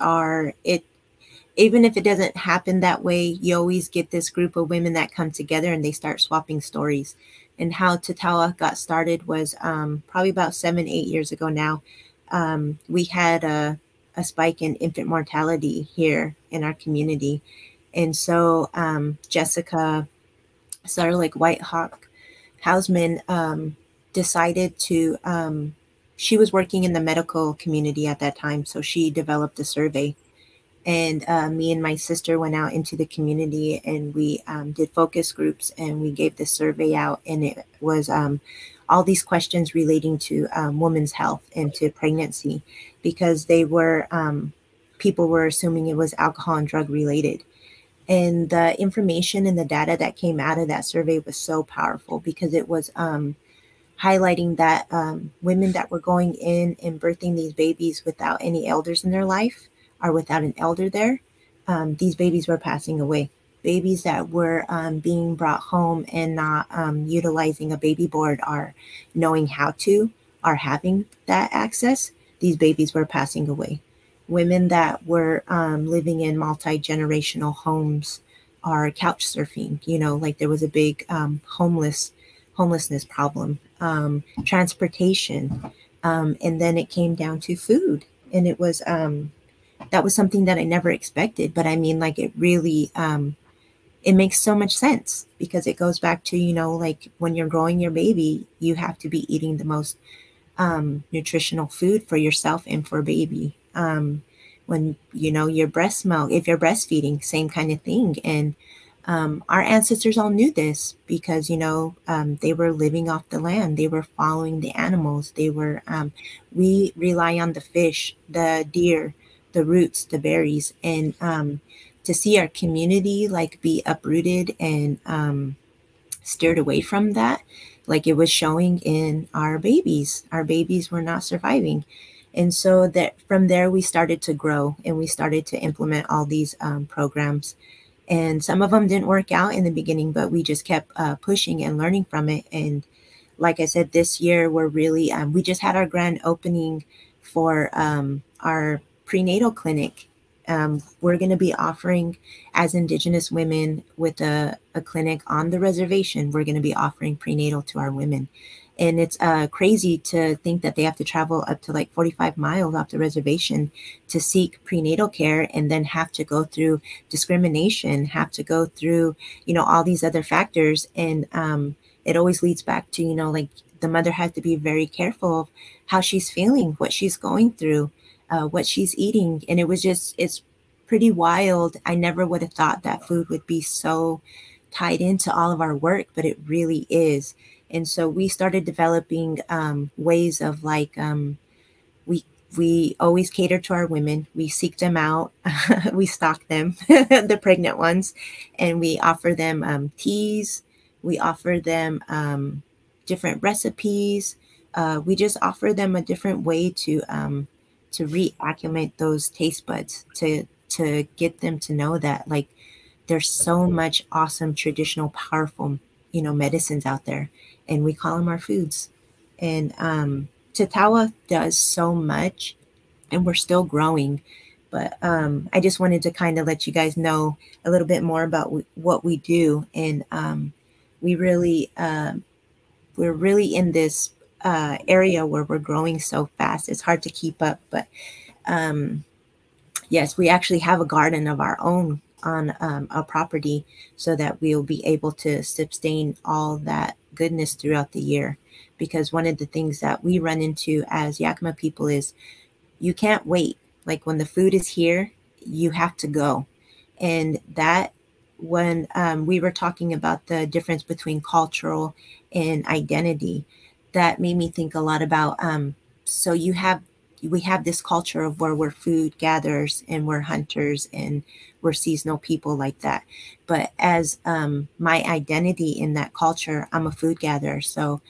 Even if it doesn't happen that way, you always get this group of women that come together and they start swapping stories. And how Ttáwaxt got started was probably about 7-8 years ago now. We had a spike in infant mortality here in our community. And so Jessica Sarlick White Hawk Hausman decided to, she was working in the medical community at that time. So she developed a survey, and me and my sister went out into the community, and we did focus groups, and we gave this survey out, and it was all these questions relating to women's health and to pregnancy, because they were, people were assuming it was alcohol and drug related. And the information and the data that came out of that survey was so powerful, because it was highlighting that women that were going in and birthing these babies without any elders in their life, or without an elder there, these babies were passing away. Babies that were being brought home and not utilizing a baby board or knowing how to, or having that access, these babies were passing away. Women that were living in multi-generational homes are couch surfing, like there was a big homelessness problem, transportation, and then it came down to food. And it was, that was something that I never expected, but I mean, like, it really, it makes so much sense, because it goes back to, like when you're growing your baby, you have to be eating the most nutritional food for yourself and for baby. When, your breast milk, if you're breastfeeding, same kind of thing. And our ancestors all knew this, because, they were living off the land. They were following the animals. They were, we rely on the fish, the deer, the roots, the berries. And to see our community like be uprooted and steered away from that, like it was showing in our babies were not surviving. And so that from there we started to grow, and we started to implement all these programs. And some of them didn't work out in the beginning, but we just kept pushing and learning from it. And like I said, this year we're really, we just had our grand opening for our prenatal clinic. We're going to be offering, as Indigenous women with a clinic on the reservation, we're going to be offering prenatal to our women. And it's crazy to think that they have to travel up to like 45 miles off the reservation to seek prenatal care, and then have to go through discrimination, have to go through, all these other factors. And it always leads back to, like the mother has to be very careful of how she's feeling, what she's going through, what she's eating. And it was just, it's pretty wild. I never would have thought that food would be so tied into all of our work, but it really is. And so we started developing ways of like, we always cater to our women. We seek them out. We stock them, the pregnant ones, and we offer them teas. We offer them different recipes. We just offer them a different way to reacclimate those taste buds, to get them to know that like there's so much awesome, traditional, powerful, medicines out there. And we call them our foods. And Ttáwaxt does so much, and we're still growing. But I just wanted to kind of let you guys know a little bit more about what we do. And we're really in this area where we're growing so fast. It's hard to keep up. But yes, we actually have a garden of our own on a property so that we'll be able to sustain all that goodness throughout the year. Because one of the things that we run into as Yakama people is you can't wait. Like when the food is here, you have to go. And that when we were talking about the difference between cultural and identity, that made me think a lot about so we have this culture of where we're food gatherers and we're hunters and we're seasonal people like that. But as my identity in that culture, I'm a food gatherer. So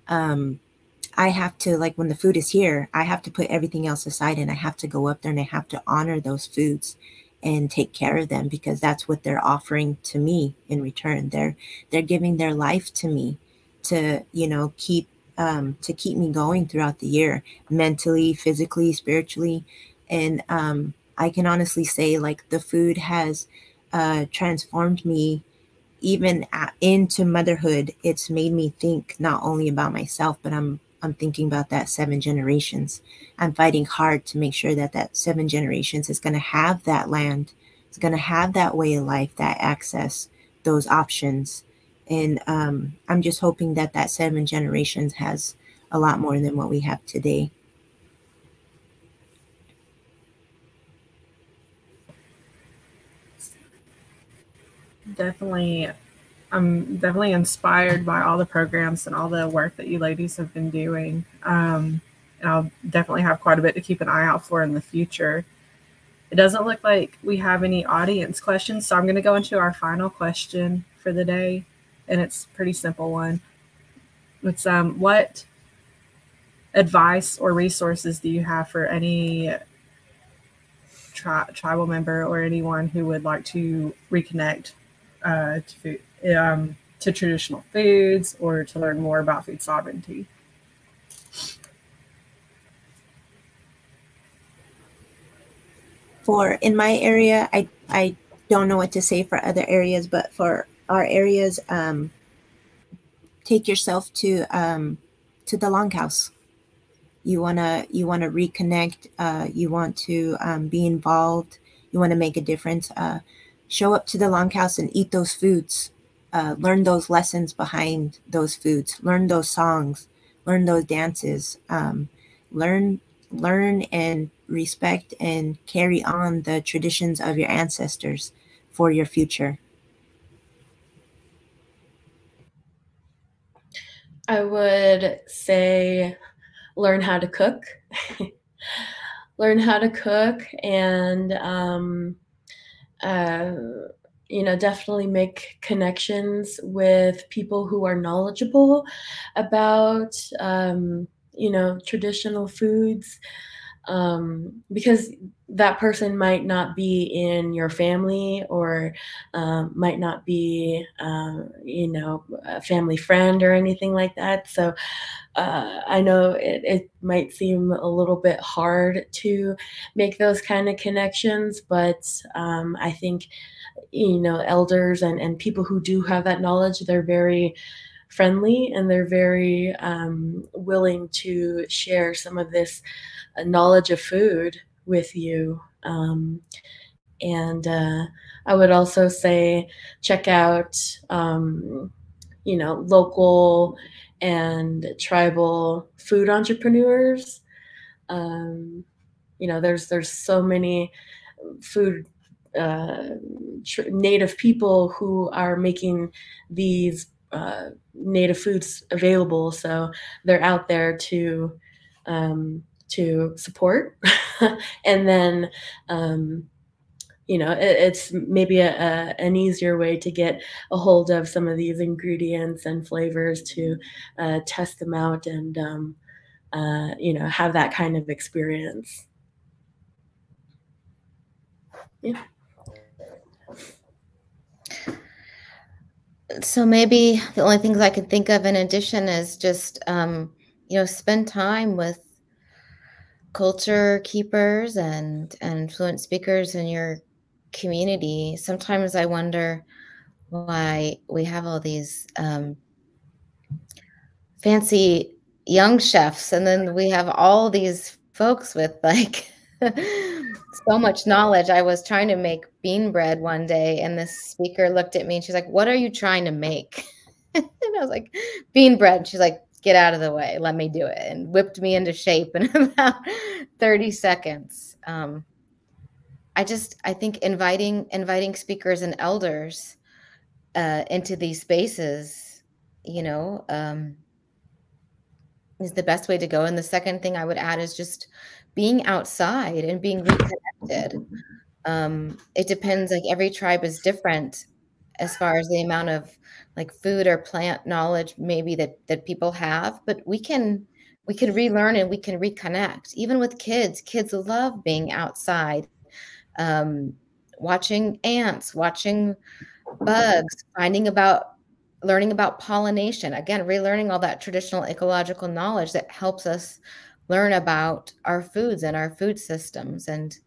I have to, like when the food is here, I have to put everything else aside and I have to go up there and I have to honor those foods and take care of them because that's what they're offering to me in return. They're giving their life to me to, you know, keep me going throughout the year, mentally, physically, spiritually. And I can honestly say like the food has transformed me even into motherhood. It's made me think not only about myself, but I'm thinking about that 7 generations. I'm fighting hard to make sure that that 7 generations is going to have that land. It's going to have that way of life, that access, those options. And I'm just hoping that that 7 generations has a lot more than what we have today. Definitely. I'm definitely inspired by all the programs and all the work that you ladies have been doing. And I'll definitely have quite a bit to keep an eye out for in the future. It doesn't look like we have any audience questions, so I'm going to go into our final question for the day, and it's a pretty simple one. It's what advice or resources do you have for any tribal member or anyone who would like to reconnect to traditional foods or to learn more about food sovereignty? For in my area, I don't know what to say for other areas, but for our areas, take yourself to the longhouse. You wanna reconnect. You want to be involved. You want to make a difference. Show up to the longhouse and eat those foods. Learn those lessons behind those foods. Learn those songs. Learn those dances. Learn and respect and carry on the traditions of your ancestors for your future. I would say learn how to cook. Learn how to cook and you know, definitely make connections with people who are knowledgeable about you know, traditional foods, because that person might not be in your family or might not be you know, a family friend or anything like that. So I know it might seem a little bit hard to make those kind of connections, but I think, you know, elders and people who do have that knowledge, they're very friendly and they're very willing to share some of this knowledge of food with you. And I would also say check out, you know, local and tribal food entrepreneurs. You know, there's so many food native people who are making these native foods available. So they're out there to support, and then you know, it's maybe an easier way to get a hold of some of these ingredients and flavors to test them out and you know, have that kind of experience. Yeah. So maybe the only things I could think of in addition is just, you know, spend time with culture keepers and fluent speakers in your community. Sometimes I wonder why we have all these fancy young chefs, and then we have all these folks with like So much knowledge. I was trying to make bean bread one day, and this speaker looked at me and she's like, "What are you trying to make?" And I was like, "Bean bread." She's like, "Get out of the way. Let me do it." And whipped me into shape in about 30 seconds. I think inviting speakers and elders into these spaces, is the best way to go. And the second thing I would add is just being outside and being reconnected. It depends, like every tribe is different as far as the amount of like food or plant knowledge maybe that people have, but we can relearn and we can reconnect. Even with kids love being outside, watching ants, watching bugs, learning about pollination. Again, relearning all that traditional ecological knowledge that helps us learn about our foods and our food systems and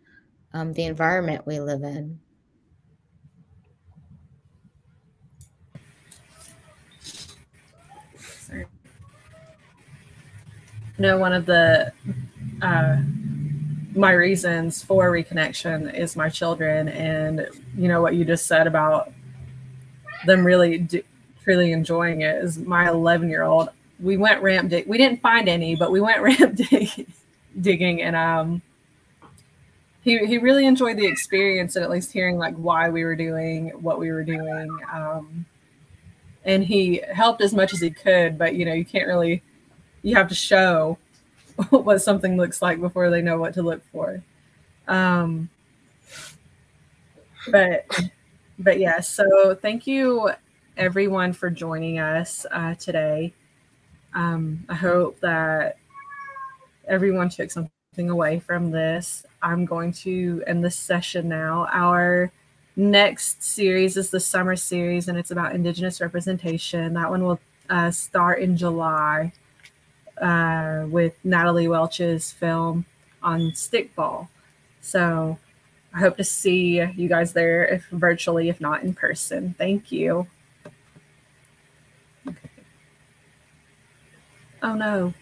the environment we live in. Sorry. One of the my reasons for reconnection is my children, and what you just said about them really truly enjoying it is my 11-year-old. We went ramp dig. We didn't find any, but we went ramp digging, and he really enjoyed the experience, and at least hearing like why we were doing what we were doing. And he helped as much as he could, but you can't really. You have to show what something looks like before they know what to look for. But yeah, so thank you everyone for joining us today. I hope that everyone took something away from this. I'm going to end this session now. Our next series is the summer series, and it's about Indigenous representation. That one will start in July with Natalie Welch's film on stickball. So I hope to see you guys there, if virtually, if not in person. Thank you. Okay. Oh no.